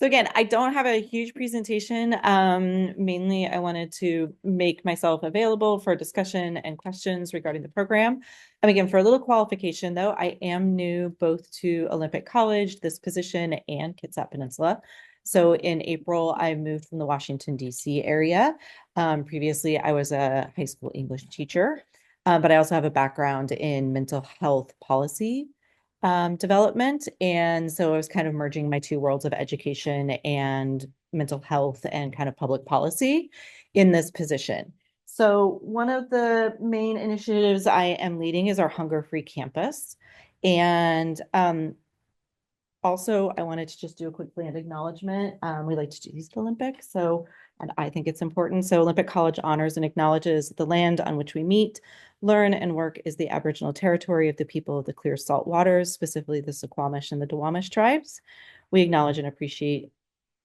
So again, I don't have a huge presentation. Mainly I wanted to make myself available for discussion and questions regarding the program. And again, for a little qualification though, I am new both to Olympic College, this position, and Kitsap Peninsula. So in April, I moved from the Washington, D.C. area. Previously, I was a high school English teacher, but I also have a background in mental health policy development. And so I was kind of merging my two worlds of education and mental health and kind of public policy in this position. So one of the main initiatives I am leading is our hunger-free campus. And also, I wanted to just do a quick planned acknowledgement. We like to do these Olympics, and I think it's important. So Olympic College honors and acknowledges the land on which we meet, learn, and work is the Aboriginal territory of the people of the Clear Salt Waters, specifically the Suquamish and the Duwamish tribes. We acknowledge and appreciate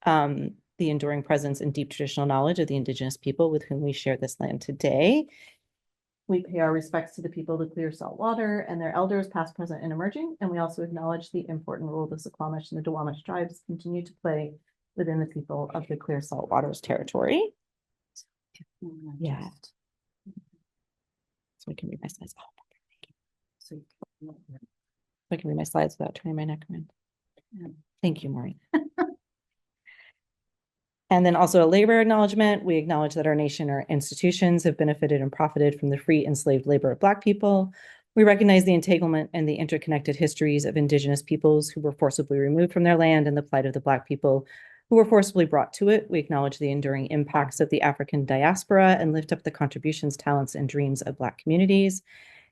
the enduring presence and deep traditional knowledge of the Indigenous people with whom we share this land today. We pay our respects to the people of the Clear Salt Water and their elders, past, present, and emerging. And we also acknowledge the important role the Suquamish and the Duwamish tribes continue to play within the people of the Clear Salt Waters territory. Yeah. So I can read my slides. Oh, thank you. So I can read my slides without turning my neck around. Yeah. Thank you, Maureen. And then also a labor acknowledgement. We acknowledge that our nation, our institutions have benefited and profited from the free enslaved labor of Black people. We recognize the entanglement and the interconnected histories of Indigenous peoples who were forcibly removed from their land and the plight of the Black people who were forcibly brought to it. We acknowledge the enduring impacts of the African diaspora and lift up the contributions, talents, and dreams of Black communities.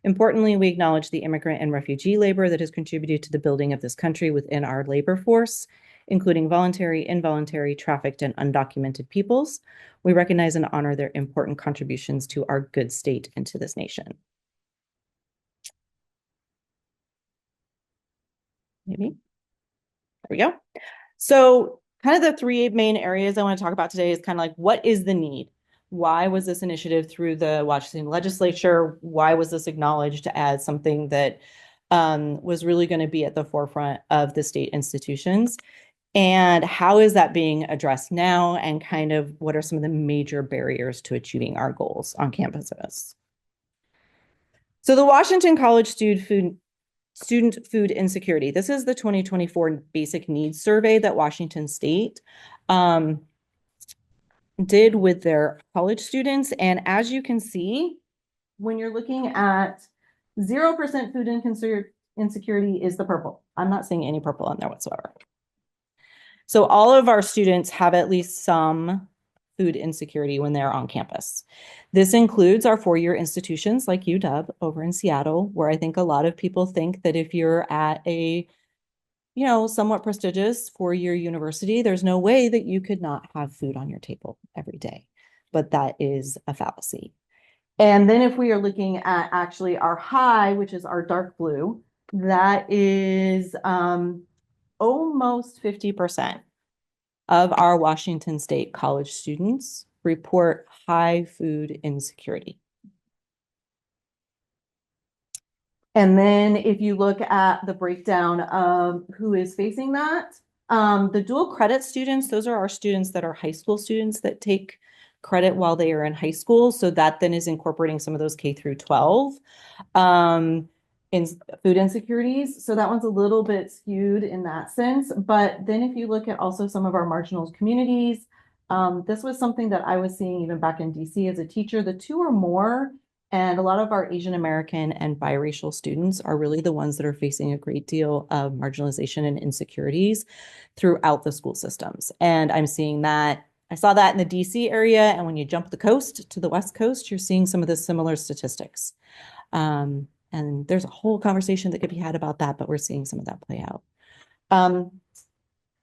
Importantly, we acknowledge the immigrant and refugee labor that has contributed to the building of this country within our labor force, including voluntary, involuntary, trafficked, and undocumented peoples. We recognize and honor their important contributions to our good state and to this nation. Maybe. There we go. So kind of the three main areas I want to talk about today is kind of like, what is the need? Why was this initiative through the Washington Legislature? Why was this acknowledged as something that was really going to be at the forefront of the state institutions? And how is that being addressed now? And kind of what are some of the major barriers to achieving our goals on campuses? So the Washington College Student Food Insecurity. This is the 2024 Basic Needs Survey that Washington State did with their college students. And as you can see, when you're looking at 0% food insecurity is the purple. I'm not seeing any purple in there whatsoever. So all of our students have at least some food insecurity when they're on campus. This includes our four-year institutions like UW over in Seattle, where I think a lot of people think that if you're at a, somewhat prestigious four-year university, there's no way that you could not have food on your table every day. But that is a fallacy. And then if we are looking at actually our high, which is our dark blue, that is almost 50% of our Washington State college students report high food insecurity. And then if you look at the breakdown of who is facing that, the dual credit students, those are our students that are high school students that take credit while they are in high school. So that then is incorporating some of those K through 12 in food insecurities. So that one's a little bit skewed in that sense. But then if you look at also some of our marginal communities, this was something that I was seeing even back in DC as a teacher, the two or more, and a lot of our Asian American and biracial students are really the ones that are facing a great deal of marginalization and insecurities throughout the school systems. And I'm seeing that, I saw that in the DC area, and when you jump the coast to the West Coast, you're seeing some of the similar statistics. And there's a whole conversation that could be had about that, but we're seeing some of that play out.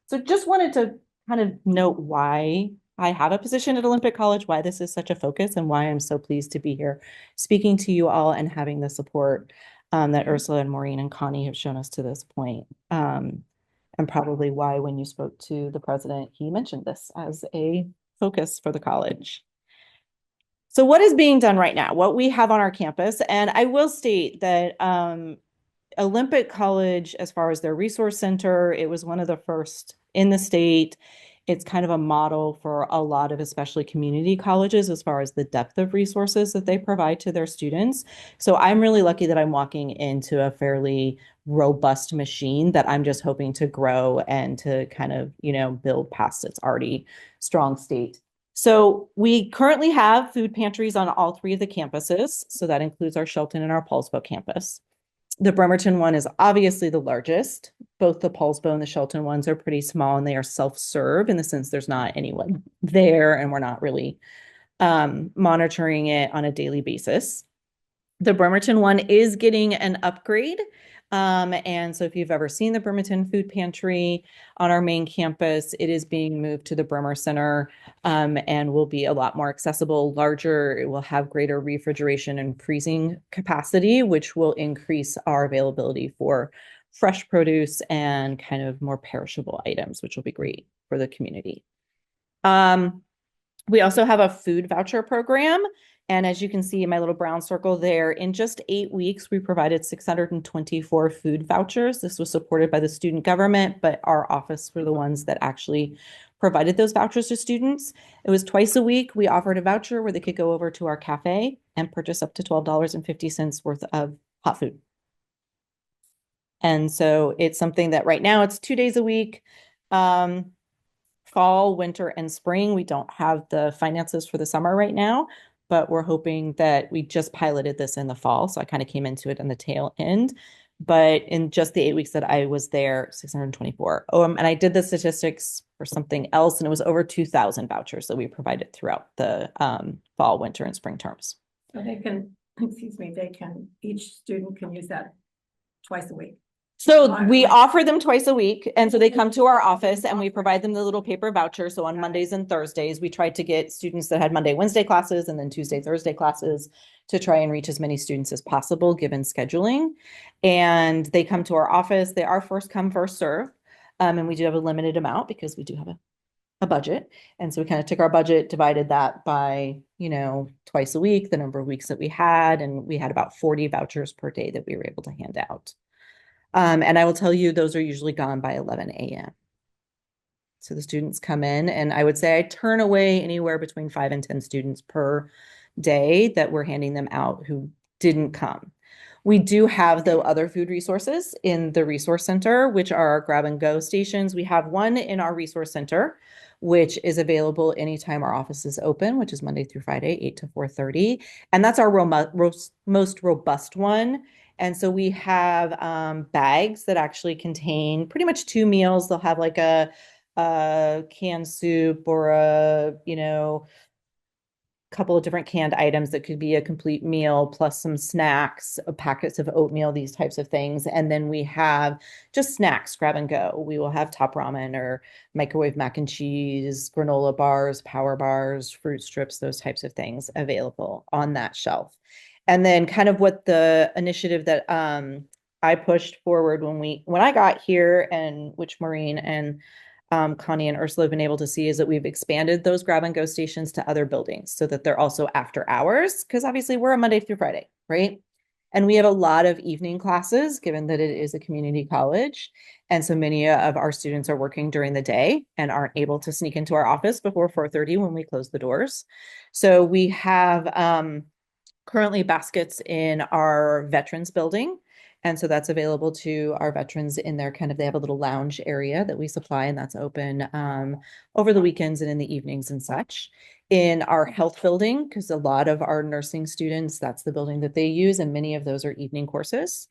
So just wanted to kind of note why I have a position at Olympic College, why this is such a focus, and why I'm so pleased to be here speaking to you all and having the support that Ursula and Maureen and Connie have shown us to this point. And probably why when you spoke to the president, he mentioned this as a focus for the college. So what is being done right now? What we have on our campus, and I will state that Olympic College, as far as their resource center, it was one of the first in the state. It's kind of a model for a lot of especially community colleges as far as the depth of resources that they provide to their students. So I'm really lucky that I'm walking into a fairly robust machine that I'm just hoping to grow and to kind of, build past its already strong state. So we currently have food pantries on all three of the campuses. So that includes our Shelton and our Paulsbo campus. The Bremerton one is obviously the largest. Both the Paulsbo and the Shelton ones are pretty small, and they are self-serve in the sense there's not anyone there and we're not really monitoring it on a daily basis. The Bremerton one is getting an upgrade. And so if you've ever seen the Bremerton Food Pantry on our main campus, it is being moved to the Bremer Center, and will be a lot more accessible, larger. It will have greater refrigeration and freezing capacity, which will increase our availability for fresh produce and kind of more perishable items, which will be great for the community. We also have a food voucher program. And as you can see in my little brown circle there, in just 8 weeks, we provided 624 food vouchers. This was supported by the student government, but our office were the ones that actually provided those vouchers to students. It was twice a week. We offered a voucher where they could go over to our cafe and purchase up to $12.50 worth of hot food. And so it's something that right now it's 2 days a week. Fall, winter, and spring. We don't have the finances for the summer right now, but we're hoping that we just piloted this in the fall. So I kind of came into it on the tail end. But in just the 8 weeks that I was there, 624. And I did the statistics for something else, and it was over 2,000 vouchers that we provided throughout the fall, winter, and spring terms. So they can, each student can use that twice a week. So we offer them twice a week. And so they come to our office and we provide them the little paper voucher. So on Mondays and Thursdays, we tried to get students that had Monday, Wednesday classes and then Tuesday, Thursday classes to try and reach as many students as possible given scheduling. And they come to our office. They are first come, first serve. And we do have a limited amount because we do have a budget. And so we kind of took our budget, divided that by, twice a week, the number of weeks that we had. And we had about 40 vouchers per day that we were able to hand out. And I will tell you, those are usually gone by 11 a.m. So the students come in, and I would say I turn away anywhere between 5 and 10 students per day that we're handing them out who didn't come. We do have, though, other food resources in the resource center, which are our grab and go stations. We have one in our resource center, which is available anytime our office is open, which is Monday through Friday, 8 to 4:30. And that's our most robust one. And so we have bags that actually contain pretty much 2 meals. They'll have like a canned soup or a, couple of different canned items that could be a complete meal, plus some snacks, packets of oatmeal, these types of things. And then we have just snacks, grab and go. We will have top ramen or microwave mac and cheese, granola bars, power bars, fruit strips, those types of things available on that shelf. And then kind of what the initiative that I pushed forward when I got here, and which Maureen and Connie and Ursula have been able to see, is that we've expanded those grab and go stations to other buildings so that they're also after hours, because obviously we're a Monday through Friday, right? And we have a lot of evening classes, given that it is a community college. And so many of our students are working during the day and aren't able to sneak into our office before 4:30 when we close the doors. So we have currently baskets in our veterans building. And so that's available to our veterans in their they have a little lounge area that we supply, and that's open over the weekends and in the evenings and such. In our health building, because a lot of our nursing students, that's the building that they use, and many of those are evening courses.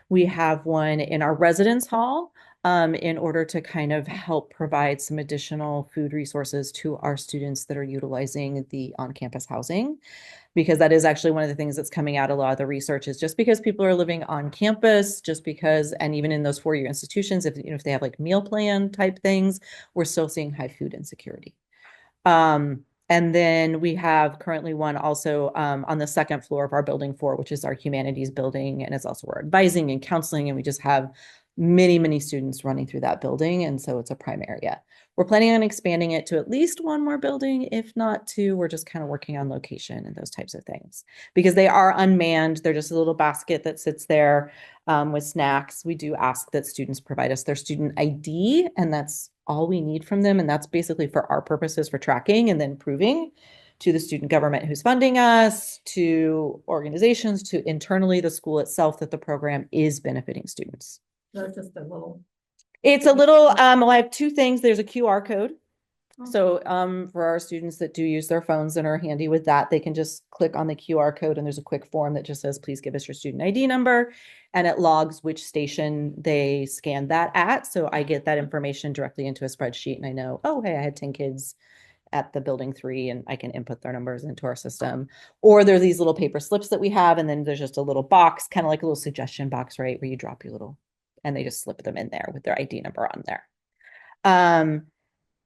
We have one in our residence hall in order to kind of help provide some additional food resources to our students that are utilizing the on-campus housing, because that is actually one of the things that's coming out. A lot of the research is just because people are living on campus, and even in those 4-year institutions, if they have like meal plan type things, we're still seeing high food insecurity. And then we have currently one also on the second floor of our building 4, which is our humanities building, and it's also our advising and counseling, and we just have many, many students running through that building, and so it's a prime area. We're planning on expanding it to at least 1 more building, if not 2. We're just kind of working on location and those types of things, because they are unmanned. They're just a little basket that sits there with snacks. We do ask that students provide us their student ID, and that's all we need from them. And that's basically for our purposes for tracking and then proving to the student government who's funding us, to organizations, to internally the school itself that the program is benefiting students. So it's just a little. It's a little, well, I have two things. There's a QR code. Oh. So for our students that do use their phones and are handy with that, they can just click on the QR code and there's a quick form that just says, please give us your student ID number. And it logs which station they scanned that at. So I get that information directly into a spreadsheet and I know, oh, hey, I had 10 kids at the building 3 and I can input their numbers into our system. Or there are these little paper slips that we have and then there's just a little box, kind of like a little suggestion box, right? Where you drop your little, and they just slip them in there with their ID number on there.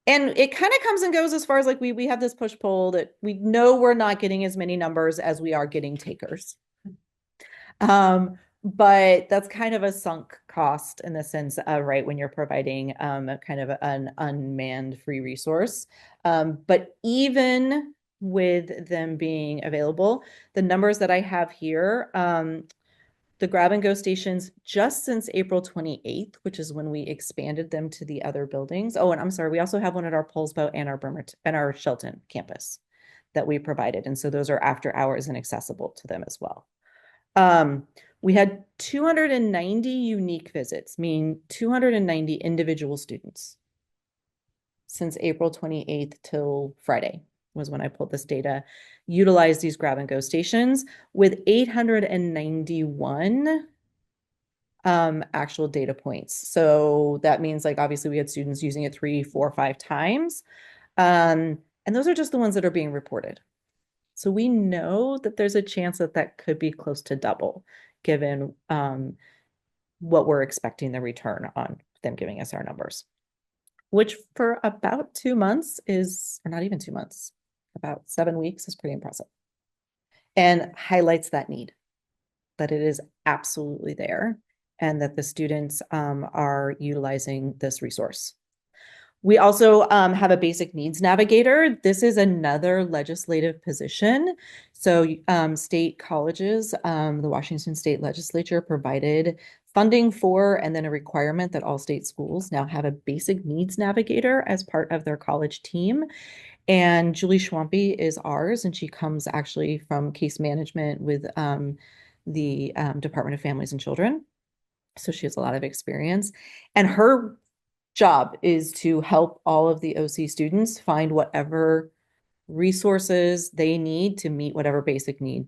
And it kind of comes and goes as far as like we have this push-pull that we know we're not getting as many numbers as we are getting takers. But that's kind of a sunk cost in the sense of, right, when you're providing a kind of an unmanned free resource. But even with them being available, the numbers that I have here, the grab and go stations just since April 28th, which is when we expanded them to the other buildings. Oh, and I'm sorry, we also have one at our Poulsbo and our Bremerton and our Shelton campus that we provided. And so those are after hours and accessible to them as well. We had 290 unique visits, meaning 290 individual students since April 28th till Friday was when I pulled this data, utilized these grab and go stations with 891 actual data points. So that means like, obviously we had students using it 3, 4, 5 times. And those are just the ones that are being reported. So we know that there's a chance that that could be close to double given what we're expecting the return on them giving us our numbers, which for about 2 months is, or not even 2 months, about 7 weeks is pretty impressive and highlights that need, that it is absolutely there and that the students are utilizing this resource. We also have a basic needs navigator. This is another legislative position. So state colleges, the Washington State Legislature provided funding for, and then a requirement that all state schools now have a basic needs navigator as part of their college team. And Julie Schwampy is ours, and she comes actually from case management with the Department of Families and Children. So she has a lot of experience. And her job is to help all of the OC students find whatever resources they need to meet whatever basic need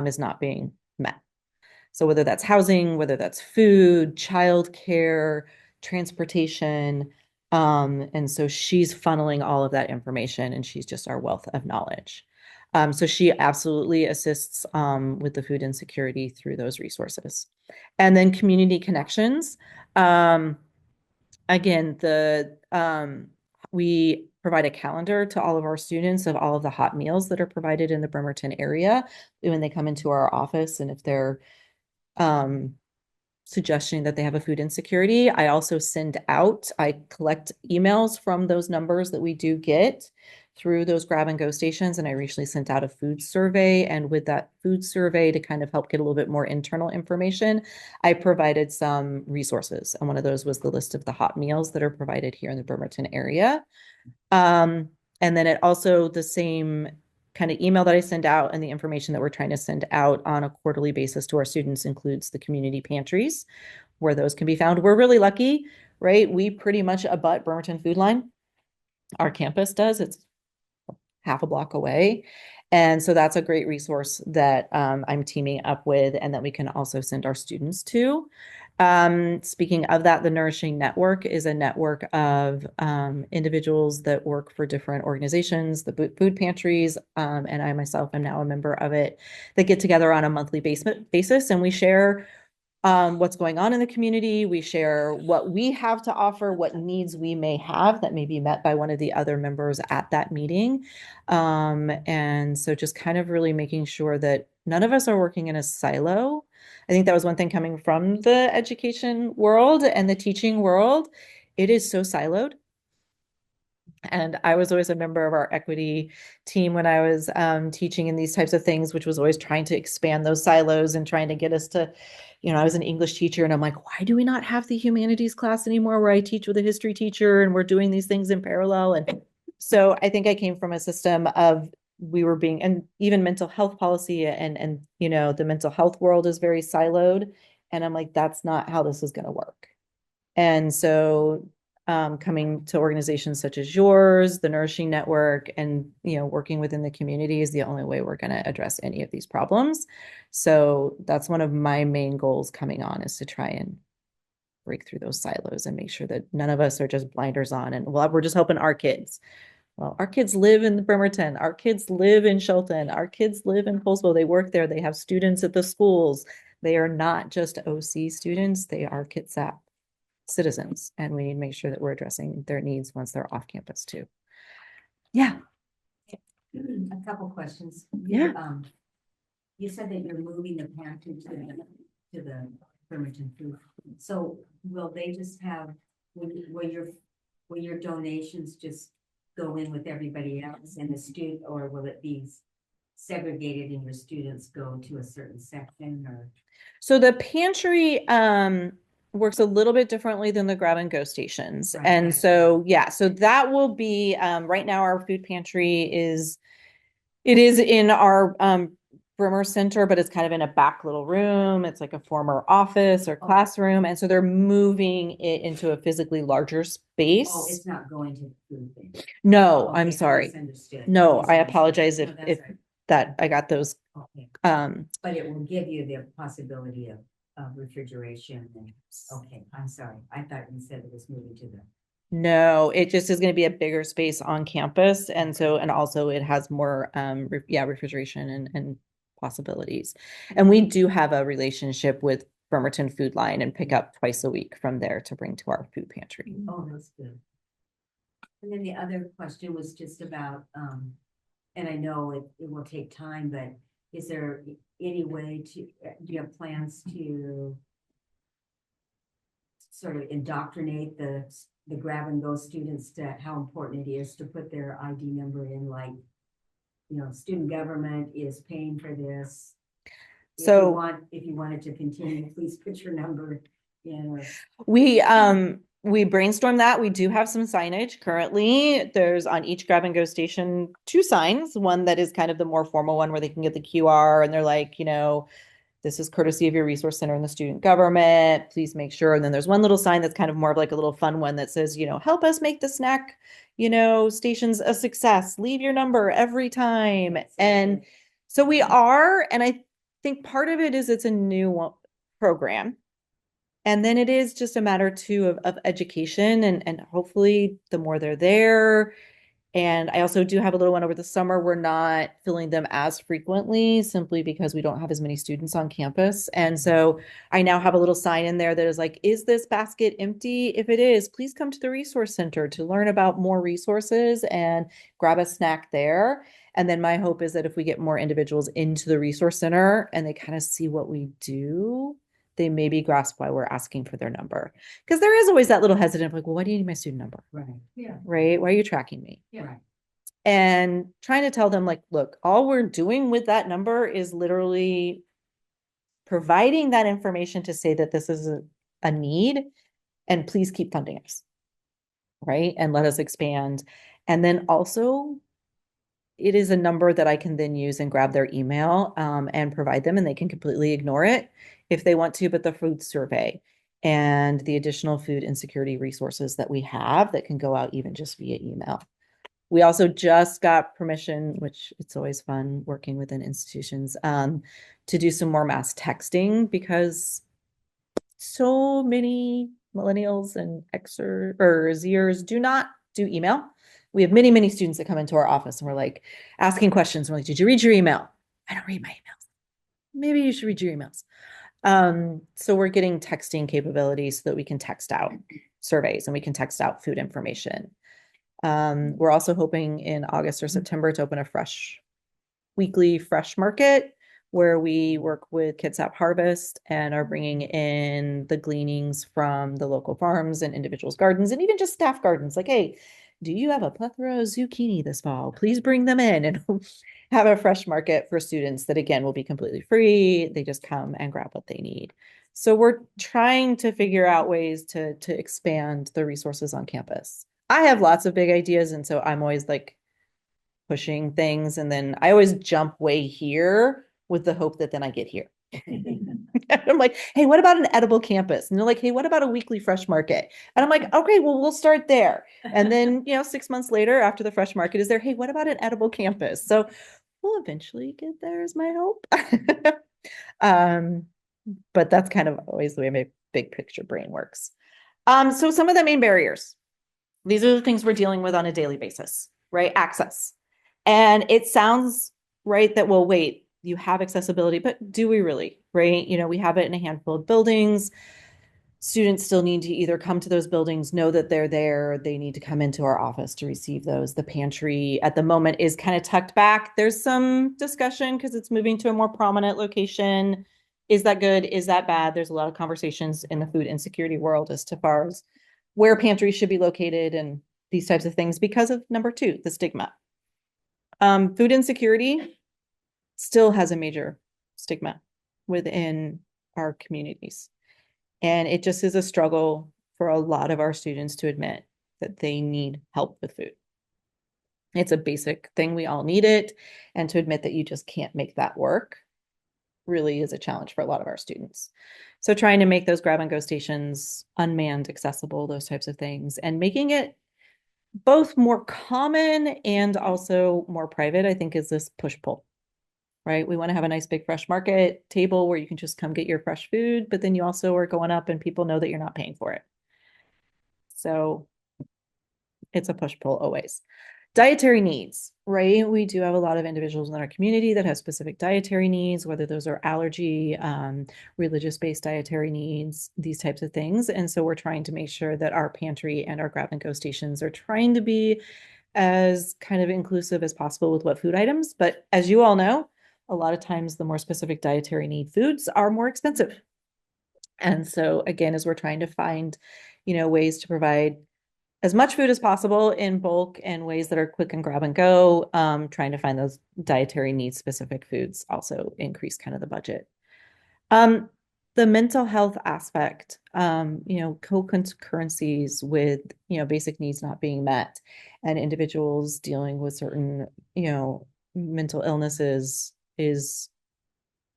is not being met. So whether that's housing, whether that's food, childcare, transportation, and so she's funneling all of that information and she's just our wealth of knowledge. So she absolutely assists with the food insecurity through those resources. And then community connections. Again, we provide a calendar to all of our students of all of the hot meals that are provided in the Bremerton area when they come into our office. And if they're suggesting that they have a food insecurity, I also I collect emails from those numbers that we do get through those grab and go stations. And I recently sent out a food survey. And with that food survey, to kind of help get a little bit more internal information, I provided some resources. And one of those was the list of the hot meals that are provided here in the Bremerton area. And then it also, the same kind of email that I send out and the information that we're trying to send out on a quarterly basis to our students includes the community pantries where those can be found. We're really lucky, right? We pretty much abut Bremerton Food Line. Our campus does. It's half a block away. And so that's a great resource that I'm teaming up with and that we can also send our students to. Speaking of that, the Nourishing Network is a network of individuals that work for different organizations, the food pantries, and I myself am now a member of it, that get together on a monthly basis and we share what's going on in the community. We share what we have to offer, what needs we may have that may be met by one of the other members at that meeting. And so just kind of really making sure that none of us are working in a silo. I think that was one thing coming from the education world and the teaching world. It is so siloed. And I was always a member of our equity team when I was teaching in these types of things, which was always trying to expand those silos and trying to get us to, I was an English teacher and I'm like, why do we not have the humanities class anymore where I teach with a history teacher and we're doing these things in parallel? And so I think I came from a system of we were being, and even mental health policy and the mental health world is very siloed. And I'm like, that's not how this is going to work. And so coming to organizations such as yours, the Nourishing Network, and working within the community is the only way we're going to address any of these problems. So that's one of my main goals coming on, is to try and break through those silos and make sure that none of us are just blinders on and, well, we're just helping our kids. Well, our kids live in Bremerton, our kids live in Shelton, our kids live in Poulsbo, they work there, they have students at the schools. They are not just OC students, they are Kitsap citizens, and we need to make sure that we're addressing their needs once they're off campus too. Yeah. A couple questions. Yeah. You said that you're moving the pantry to the Bremerton food. So will they just have, will your donations just go in with everybody else in the student, or will it be segregated and your students go to a certain section? Or so the pantry works a little bit differently than the grab and go stations. Right. And so, yeah, so that will be, right now our food pantry is in our Bremer Center, but it's kind of in a back little room. It's like a former office or classroom. And so they're moving it into a physically larger space. Oh, it's not going to the food thing. No, Okay, I'm sorry. misunderstood. No, I apologize No, if that's right. that I got those. Okay, but it will give you the possibility of refrigeration and, okay, I'm sorry. I thought you said it was moving to the. No, it just is going to be a bigger space on campus. And so, and also it has more, refrigeration and possibilities. And we do have a relationship with Bremerton Food Line and pick up twice a week from there to bring to our food pantry. Oh, that's good. And then the other question was just about, and I know it will take time, but is there any way to, do you have plans to sort of indoctrinate the grab and go students to how important it is to put their ID number in, like, student government is paying for this. So if you wanted to continue, please put your number in. we brainstormed that. We do have some signage currently. There's on each grab and go station 2 signs, one that is kind of the more formal one where they can get the QR and they're like, this is courtesy of your resource center and the student government. Please make sure. And then there's one little sign that's kind of more of like a little fun one that says, help us make the snack, stations a success. Leave your number every time. And so we are, and I think part of it is it's a new program. And then it is just a matter too of education and hopefully the more they're there. And I also do have a little one over the summer. We're not filling them as frequently simply because we don't have as many students on campus. And so I now have a little sign in there that is like, is this basket empty? If it is, please come to the resource center to learn about more resources and grab a snack there. And then my hope is that if we get more individuals into the resource center and they kind of see what we do, they maybe grasp why we're asking for their number. Because there is always that little hesitant, like, well, why do you need my student number? Right. Yeah. Right? Why are you tracking me? Yeah. Right. And trying to tell them, like, look, all we're doing with that number is literally providing that information to say that this is a need and please keep funding us. Right? And let us expand. And then also, it is a number that I can then use and grab their email and provide them, and they can completely ignore it if they want to, but the food survey and the additional food insecurity resources that we have that can go out even just via email. We also just got permission, which it's always fun working within institutions, to do some more mass texting because so many millennials and Xers or Zers do not do email. We have many, many students that come into our office and we're like asking questions. We're like, did you read your email? I don't read my emails. Maybe you should read your emails. So we're getting texting capabilities so that we can text out surveys and we can text out food information. We're also hoping in August or September to open a weekly fresh market where we work with Kitsap Harvest and are bringing in the gleanings from the local farms and individuals' gardens and even just staff gardens. Like, hey, do you have a plethora of zucchini this fall? Please bring them in and have a fresh market for students that again will be completely free. They just come and grab what they need. So we're trying to figure out ways to expand the resources on campus. I have lots of big ideas, and so I'm always like pushing things, and then I always jump way here with the hope that then I get here. I'm like, hey, what about an edible campus? And they're like, hey, what about a weekly fresh market? And I'm like, okay, well, we'll start there. And then, 6 months later, after the fresh market is there, hey, what about an edible campus? So we'll eventually get there is my hope. But that's kind of always the way my big picture brain works. So some of the main barriers, these are the things we're dealing with on a daily basis, right? Access. And it sounds right that, well, wait, you have accessibility, but do we really, right? We have it in a handful of buildings. Students still need to either come to those buildings, know that they're there. They need to come into our office to receive those. The pantry at the moment is kind of tucked back. There's some discussion because it's moving to a more prominent location. Is that good? Is that bad? There's a lot of conversations in the food insecurity world as to far as where pantries should be located and these types of things because of number 2, the stigma. Food insecurity still has a major stigma within our communities. And it just is a struggle for a lot of our students to admit that they need help with food. It's a basic thing. We all need it. And to admit that you just can't make that work really is a challenge for a lot of our students. So trying to make those grab and go stations unmanned, accessible, those types of things, and making it both more common and also more private, I think is this push-pull, right? We want to have a nice big fresh market table where you can just come get your fresh food, but then you also are going up and people know that you're not paying for it. So it's a push-pull always. Dietary needs, right? We do have a lot of individuals in our community that have specific dietary needs, whether those are allergy, religious-based dietary needs, these types of things. And so we're trying to make sure that our pantry and our grab and go stations are trying to be as kind of inclusive as possible with what food items. But as you all know, a lot of times the more specific dietary need foods are more expensive. And so again, as we're trying to find, ways to provide as much food as possible in bulk and ways that are quick and grab and go, trying to find those dietary needs specific foods also increase kind of the budget. The mental health aspect, co-concurrencies with, basic needs not being met and individuals dealing with certain, mental illnesses is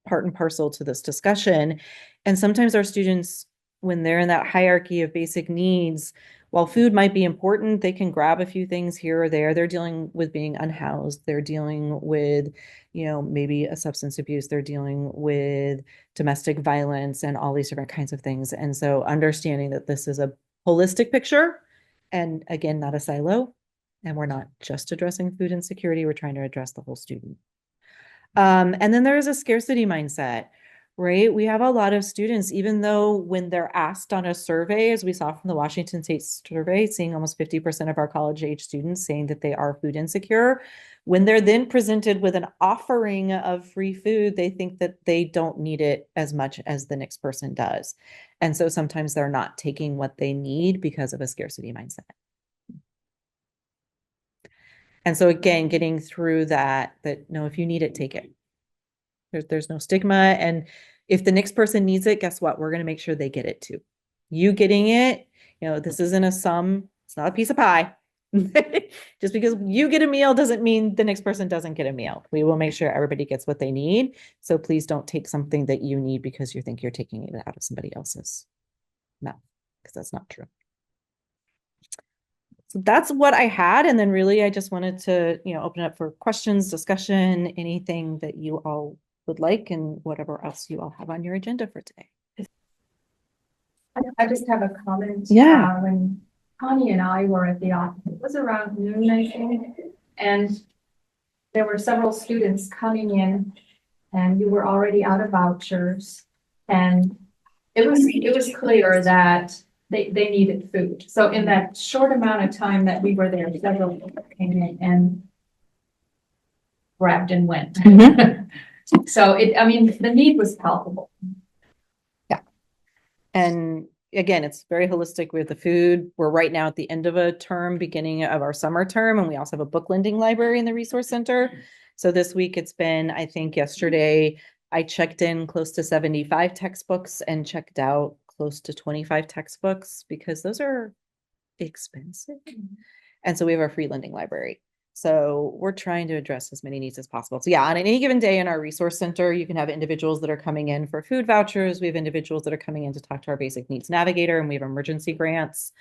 part and parcel to this discussion. And sometimes our students, when they're in that hierarchy of basic needs, while food might be important, they can grab a few things here or there. They're dealing with being unhoused. They're dealing with, maybe a substance abuse. They're dealing with domestic violence and all these different kinds of things. And so understanding that this is a holistic picture and again, not a silo. And we're not just addressing food insecurity. We're trying to address the whole student. And then there is a scarcity mindset, right? We have a lot of students, even though when they're asked on a survey, as we saw from the Washington State survey, seeing almost 50% of our college age students saying that they are food insecure, when they're then presented with an offering of free food, they think that they don't need it as much as the next person does. And so sometimes they're not taking what they need because of a scarcity mindset. And so again, getting through that no, if you need it, take it. There's no stigma. And if the next person needs it, guess what? We're going to make sure they get it too. You getting it, this isn't a sum. It's not a piece of pie. Just because you get a meal doesn't mean the next person doesn't get a meal. We will make sure everybody gets what they need. So please don't take something that you need because you think you're taking it out of somebody else's mouth, because that's not true. So that's what I had. And then really, I just wanted to, open up for questions, discussion, anything that you all would like and whatever else you all have on your agenda for today. I just have a comment. Yeah. When Connie and I were at the office, it was around noon, I think, and there were several students coming in and you were already out of vouchers. And it was clear that they needed food. So in that short amount of time that we were there, several people came in and grabbed and went. So the need was palpable. Yeah. And again, it's very holistic with the food. We're right now at the end of a term, beginning of our summer term, and we also have a book lending library in the resource center. So this week it's been, I think yesterday, I checked in close to 75 textbooks and checked out close to 25 textbooks because those are expensive. And so we have our free lending library. So we're trying to address as many needs as possible. So yeah, on any given day in our resource center, you can have individuals that are coming in for food vouchers. We have individuals that are coming in to talk to our basic needs navigator, and we have emergency grants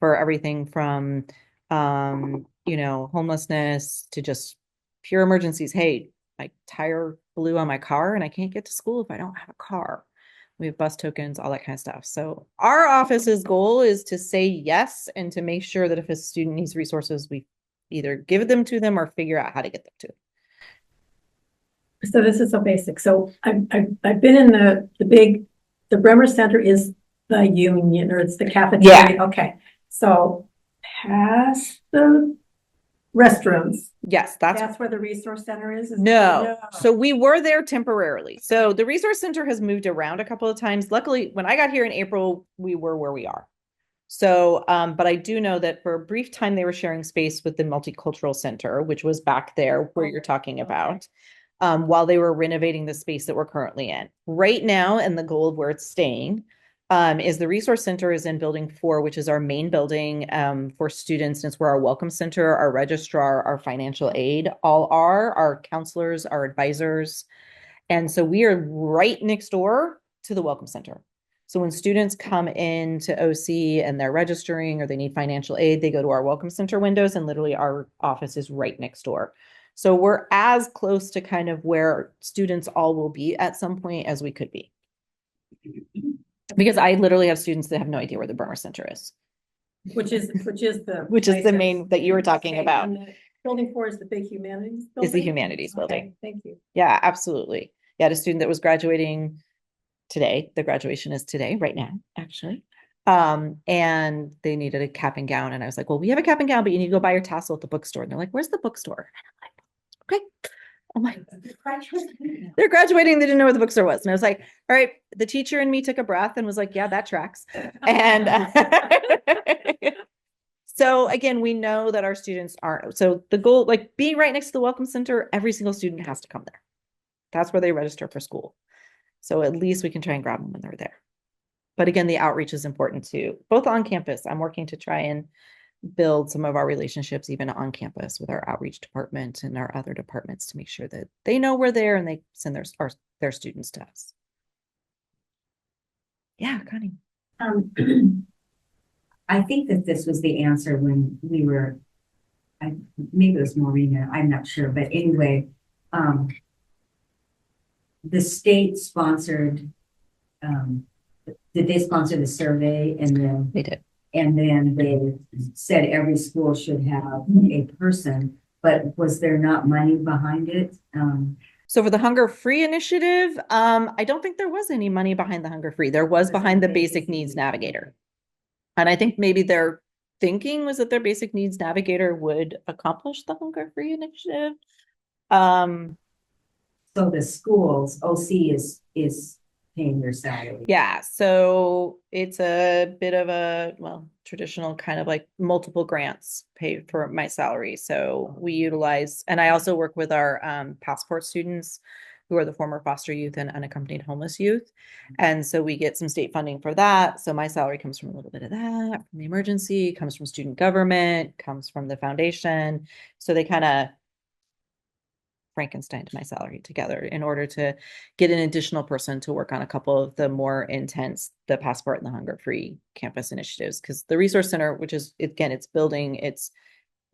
for everything from, homelessness to just pure emergencies. Hey, my tire blew on my car and I can't get to school if I don't have a car. We have bus tokens, all that kind of stuff. So our office's goal is to say yes and to make sure that if a student needs resources, we either give them to them or figure out how to get them to. So this is so basic. So I've been in the Bremer Center is the union, or it's the cafeteria. Yeah. Okay. So past the restrooms, Yes, that's where the resource center is? No. So we were there temporarily. So the resource center has moved around a couple of times. Luckily, when I got here in April, we were where we are. So, but I do know that for a brief time, they were sharing space with the Multicultural Center, which was back there where you're talking about, while they were renovating the space that we're currently in. Right now, and the goal of where it's staying, is the resource center is in building 4, which is our main building for students. And it's where our welcome center, our registrar, our financial aid all are, our counselors, our advisors. And so we are right next door to the welcome center. So when students come in to OC and they're registering or they need financial aid, they go to our welcome center windows, and literally our office is right next door. So we're as close to kind of where students all will be at some point as we could be. Because I literally have students that have no idea where the Bremer Center is. Which is the main that you were talking about. And building 4 is the big humanities building? Is the humanities building. Okay, thank you. Yeah, absolutely. Yeah, a student that was graduating today. The graduation is today, right now, actually. And they needed a cap and gown. And I was like, well, we have a cap and gown, but you need to go buy your tassel at the bookstore. And they're like, where's the bookstore? And I'm like, okay. Oh my, they're graduating. They didn't know where the bookstore was. And I was like, all right, the teacher and me took a breath and was like, yeah, that tracks. And so again, we know that our students aren't. So the goal, like being right next to the welcome center, every single student has to come there. That's where they register for school. So at least we can try and grab them when they're there. But again, the outreach is important too, both on campus. I'm working to try and build some of our relationships even on campus with our outreach department and our other departments to make sure that they know we're there and they send their students to us. Yeah, Connie. I think that this was the answer when we were, maybe it was Maureen, I'm not sure, but anyway, the state sponsored, did they sponsor the survey? And then They did. And then they said every school should have a person, but was there not money behind it? So for the Hunger Free initiative, I don't think there was any money behind the Hunger Free. There was behind the Basic Needs Navigator. And I think maybe their thinking was that their Basic Needs Navigator would accomplish the Hunger Free initiative. So the schools, OC is paying your salary. Yeah, so it's a bit of a, well, traditional kind of like multiple grants paid for my salary. So we utilize, and I also work with our passport students who are the former foster youth and unaccompanied homeless youth. And so we get some state funding for that. So my salary comes from a little bit of that, from the emergency, comes from student government, comes from the foundation. So they kind of Frankenstein my salary together in order to get an additional person to work on a couple of the more intense, the passport and the Hunger Free campus initiatives. Because the resource center, which is, again, it's building, it's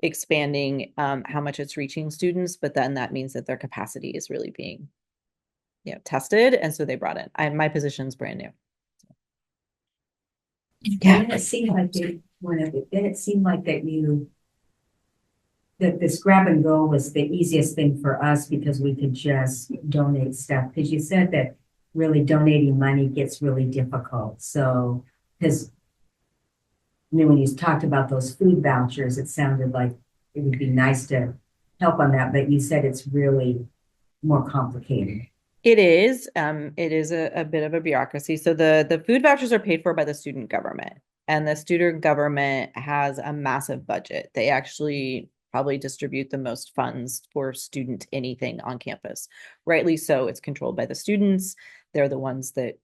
expanding how much it's reaching students, but then that means that their capacity is really being, tested. And so they brought in, my position's brand new. Yeah. And it seemed like it seemed like that this grab and go was the easiest thing for us because we could just donate stuff. Because you said that really donating money gets really difficult. So, because when you talked about those food vouchers, it sounded like it would be nice to help on that, but you said it's really more complicated. It is a bit of a bureaucracy. So the food vouchers are paid for by the student government, and the student government has a massive budget. They actually probably distribute the most funds for student anything on campus. Rightly so, it's controlled by the students. They're the ones that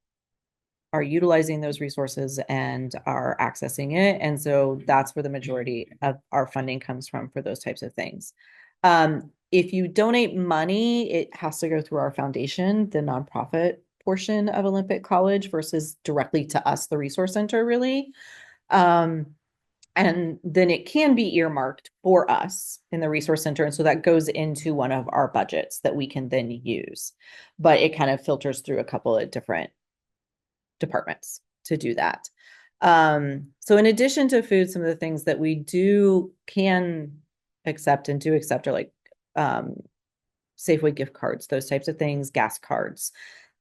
are utilizing those resources and are accessing it. And so that's where the majority of our funding comes from for those types of things. If you donate money, it has to go through our foundation, the nonprofit portion of Olympic College versus directly to us, the resource center, really. And then it can be earmarked for us in the resource center. And so that goes into one of our budgets that we can then use. But it kind of filters through a couple of different departments to do that. So in addition to food, some of the things that we can accept and do accept are like Safeway gift cards, those types of things, gas cards,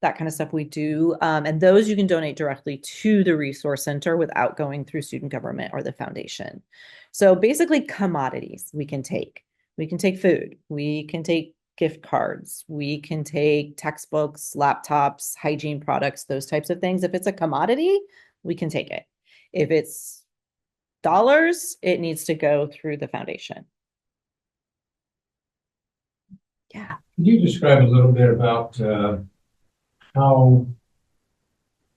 that kind of stuff we do. And those you can donate directly to the resource center without going through student government or the foundation. So basically commodities we can take. We can take food. We can take gift cards. We can take textbooks, laptops, hygiene products, those types of things. If it's a commodity, we can take it. If it's dollars, it needs to go through the foundation. Yeah. Could you describe a little bit about how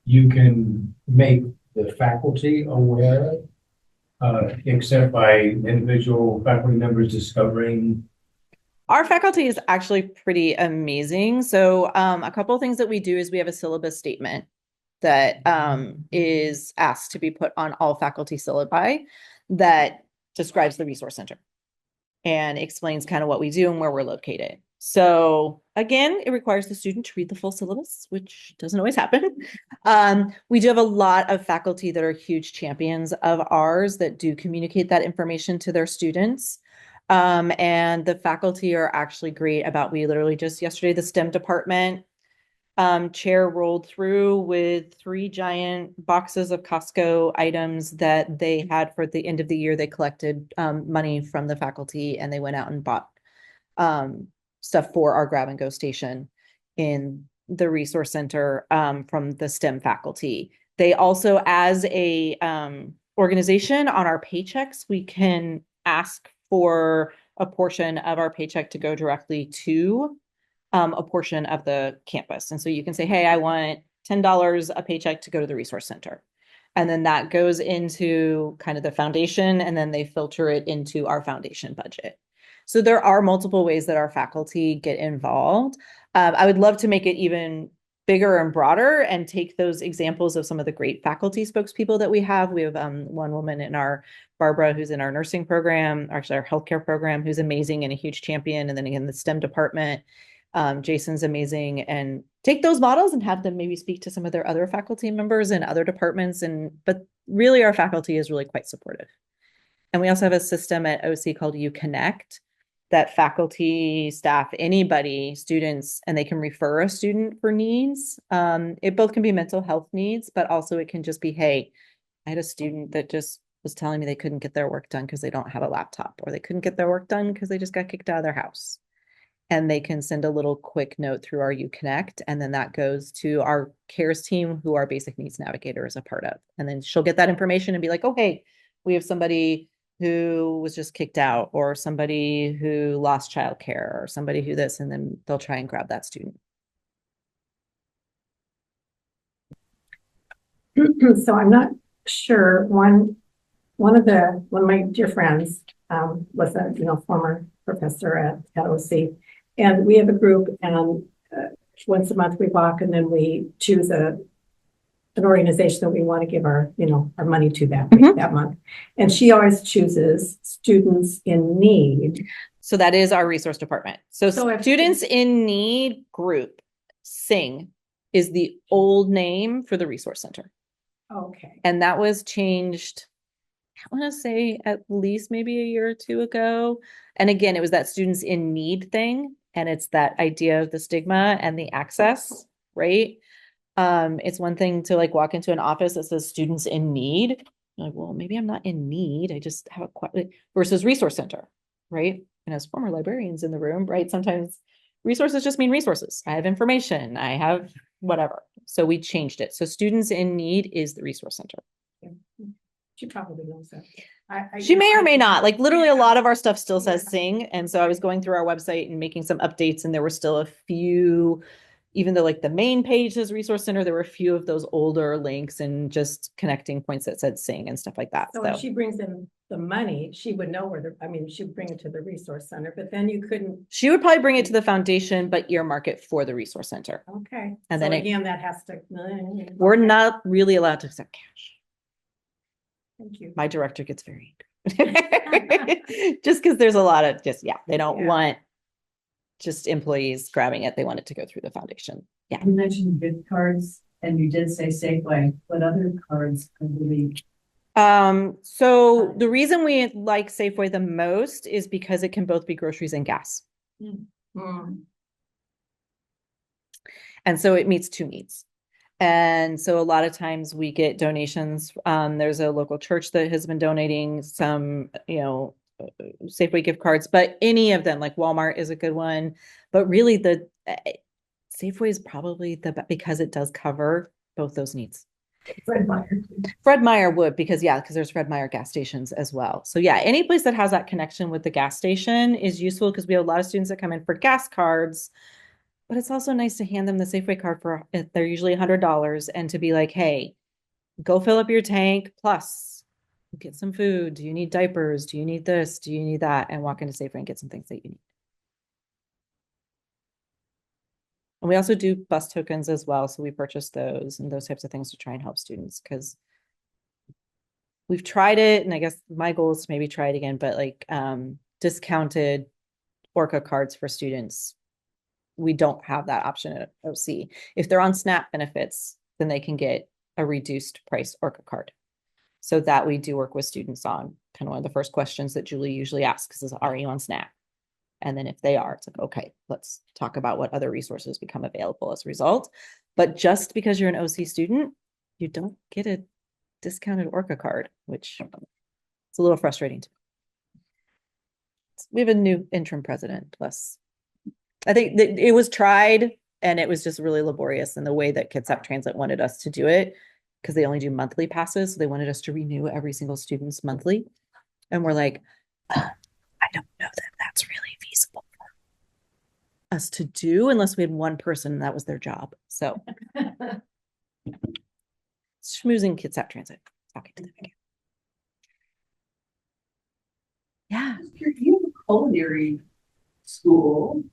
you can make the faculty aware, except by individual faculty members discovering? Our faculty is actually pretty amazing. So a couple of things that we do is we have a syllabus statement that is asked to be put on all faculty syllabi that describes the resource center and explains kind of what we do and where we're located. So again, it requires the student to read the full syllabus, which doesn't always happen. We do have a lot of faculty that are huge champions of ours that do communicate that information to their students. And the faculty are actually great about, we literally just yesterday, the STEM department chair rolled through with 3 giant boxes of Costco items that they had for the end of the year. They collected money from the faculty and they went out and bought stuff for our grab and go station in the resource center from the STEM faculty. They also, as a organization on our paychecks, we can ask for a portion of our paycheck to go directly to a portion of the campus. And so you can say, hey, I want $10 a paycheck to go to the resource center. And then that goes into kind of the foundation, and then they filter it into our foundation budget. So there are multiple ways that our faculty get involved. I would love to make it even bigger and broader and take those examples of some of the great faculty spokespeople that we have. We have one woman in our, Barbara, who's in our nursing program, actually our healthcare program, who's amazing and a huge champion. And then again, the STEM department, Jason's amazing, and take those models and have them maybe speak to some of their other faculty members in other departments. But really our faculty is really quite supportive. And we also have a system at OC called You Connect that faculty, staff, anybody, students, and they can refer a student for needs. It both can be mental health needs, but also it can just be, hey, I had a student that just was telling me they couldn't get their work done because they don't have a laptop, or they couldn't get their work done because they just got kicked out of their house. And they can send a little quick note through our You Connect, and then that goes to our CARES team, who our basic needs navigator is a part of. And then she'll get that information and be like, oh, hey, we have somebody who was just kicked out, or somebody who lost childcare, or somebody who this, and then they'll try and grab that student. So I'm not sure. One of my dear friends was a former professor at OC, and we have a group, and once a month we walk, and then we choose an organization that we want to give our money to that month. And she always chooses students in need. So that is our resource department. So if Students in Need group, SING, is the old name for the resource center. Okay. And that was changed, I want to say at least maybe a year or two ago. And again, it was that students in need thing. And it's that idea of the stigma and the access, right? It's one thing to like walk into an office that says students in need. You're like, well, maybe I'm not in need. I just have versus resource center, right? And as former librarians in the room, right? Sometimes resources just mean resources. I have information, I have whatever. So we changed it. So students in need is the resource center. She probably knows that. She may or may not, like literally a lot of our stuff still says sing. And so I was going through our website and making some updates and there were still a few, even though like the main page says resource center, there were a few of those older links and just connecting points that said sing and stuff like that. So if she brings in the money, she would know where she would bring it to the resource center, but then you couldn't, She would probably bring it to the foundation, but earmark it for the resource center. okay. And So then again, that has to. We're Okay, not really allowed to accept cash. Thank you. My director gets very angry. Just because there's a lot of they don't Yeah. want just employees grabbing it. They want it to go through the foundation. Yeah. You mentioned gift cards and you did say Safeway. What other cards could we? So the reason we like Safeway the most is because it can both be groceries and gas. Mm. And so it meets two needs. And so a lot of times we get donations. There's a local church that has been donating some, Safeway gift cards, but any of them, like Walmart is a good one. But really Safeway is probably because it does cover both those needs. Fred Meyer. Fred Meyer would, because there's Fred Meyer gas stations as well. So yeah, any place that has that connection with the gas station is useful because we have a lot of students that come in for gas cards. But it's also nice to hand them the Safeway card they're usually $100 and to be like, hey, go fill up your tank, plus get some food. Do you need diapers? Do you need this? Do you need that? And walk into Safeway and get some things that you need. And we also do bus tokens as well. So we purchase those and those types of things to try and help students because we've tried it. And I guess my goal is to maybe try it again, but like discounted Orca cards for students. We don't have that option at OC. If they're on SNAP benefits, then they can get a reduced price Orca card. So that we do work with students on. Kind of one of the first questions that Julie usually asks is, are you on SNAP? And then if they are, it's like, okay, let's talk about what other resources become available as a result. But just because you're an OC student, you don't get a discounted Orca card, which it's a little frustrating. We have a new interim president, plus I think that it was tried and it was just really laborious in the way that Kitsap Transit wanted us to do it because they only do monthly passes. So they wanted us to renew every single student's monthly. And we're like, I don't know that that's really feasible for us to do unless we had one person and that was their job. So schmoozing Kitsap Transit, talking to them again. Yeah. You have a culinary school.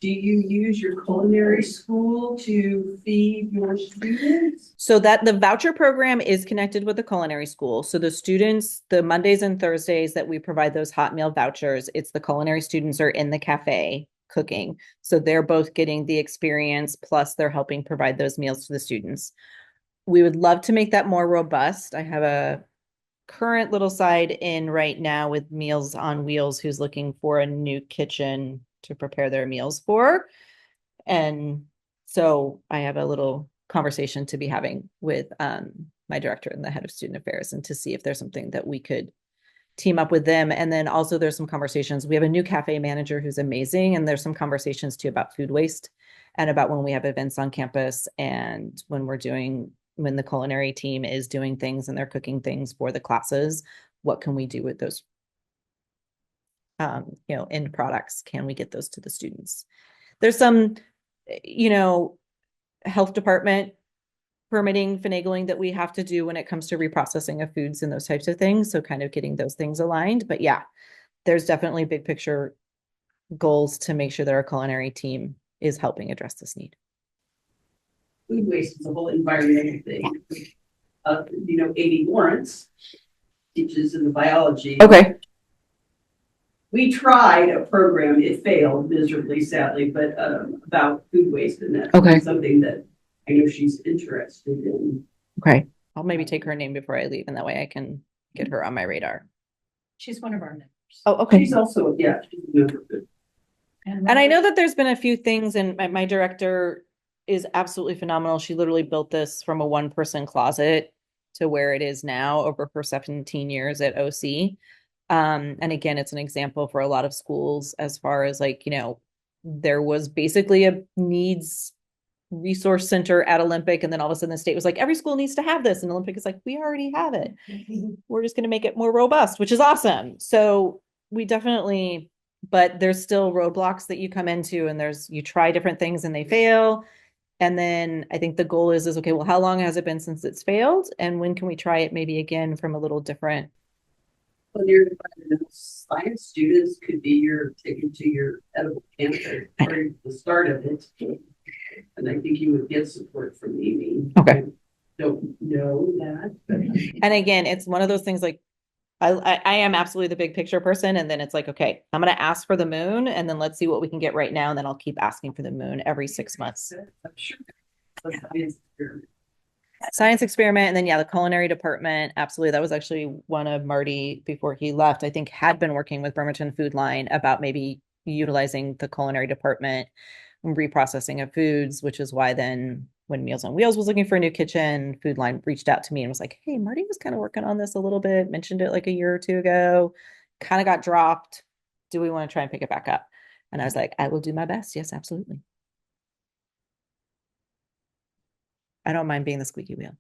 Do you use your culinary school to feed your students? So that the voucher program is connected with the culinary school. So the students, the Mondays and Thursdays that we provide those hot meal vouchers, it's the culinary students are in the cafe cooking. So they're both getting the experience, plus they're helping provide those meals to the students. We would love to make that more robust. I have a current little side in right now with Meals on Wheels who's looking for a new kitchen to prepare their meals for. And so I have a little conversation to be having with my director and the head of student affairs and to see if there's something that we could team up with them. And then also there's some conversations. We have a new cafe manager who's amazing. And there's some conversations too about food waste and about when we have events on campus and when the culinary team is doing things and they're cooking things for the classes, what can we do with those end products? Can we get those to the students? There's some, health department permitting finagling that we have to do when it comes to reprocessing of foods and those types of things. So kind of getting those things aligned. But yeah, there's definitely big picture goals to make sure that our culinary team is helping address this need. Food waste is a whole environmental thing. Amy Lawrence teaches in the biology. Okay. We tried a program, it failed miserably, sadly, but about food waste, and that's something that I know she's interested in. Okay. I'll maybe take her name before I leave, and that way I can get her on my radar. She's one of our members. Oh, okay. She's also, she's a member. And I know that there's been a few things, and my director is absolutely phenomenal. She literally built this from a one-person closet to where it is now over her 17 years at OC. And again, it's an example for a lot of schools as far as there was basically a needs resource center at Olympic. And then all of a sudden the state was like, every school needs to have this. And Olympic is like, we already have it. We're just going to make it more robust, which is awesome. So we definitely, but there's still roadblocks that you come into, and you try different things and they fail. And then I think the goal is okay, well, how long has it been since it's failed? And when can we try it maybe again from a little different? When you're science students could be your ticket to your edible cannabis or the start of it. And I think you would get support from Amy. Okay. I don't know that. And again, it's one of those things like, I am absolutely the big picture person. And then it's like, okay, I'm going to ask for the moon and then let's see what we can get right now. And then I'll keep asking for the moon every 6 months. I'm sure. Science experiment. Science experiment. And then, yeah, the culinary department. Absolutely. That was actually one of Marty before he left, I think had been working with Bremerton Food Line about maybe utilizing the culinary department and reprocessing of foods, which is why then when Meals on Wheels was looking for a new kitchen, Food Line reached out to me and was like, hey, Marty was kind of working on this a little bit, mentioned it like a year or two ago, kind of got dropped. Do we want to try and pick it back up? And I was like, I will do my best. Yes, absolutely. I don't mind being the squeaky wheel.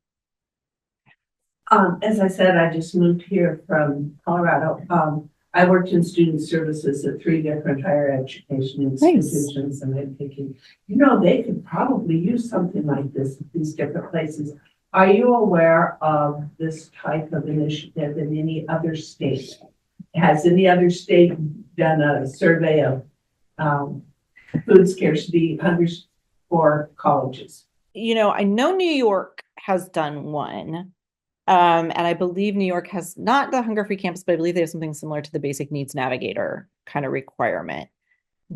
As I said, I just moved here from Colorado. I worked in student services at 3 different higher education institutions, and I'm thinking, they could probably use something like this at these different places. Are you aware of this type of initiative in any other state? Has any other state done a survey of food scarcity, hunger for colleges? I know New York has done one. And I believe New York has not the Hunger Free Campus, but I believe they have something similar to the Basic Needs Navigator kind of requirement.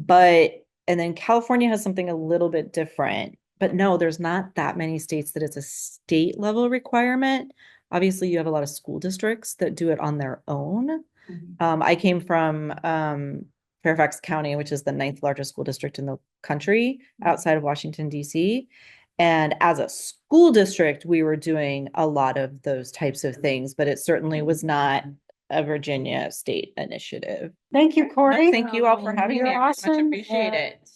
And then California has something a little bit different. But no, there's not that many states that it's a state level requirement. Obviously, you have a lot of school districts that do it on their own. I came from Fairfax County, which is the 9th largest school district in the country outside of Washington, D.C. And as a school district, we were doing a lot of those types of things, but it certainly was not a Virginia state initiative. Thank you, Cory. Thank you all for having me. You're I much awesome. appreciate it.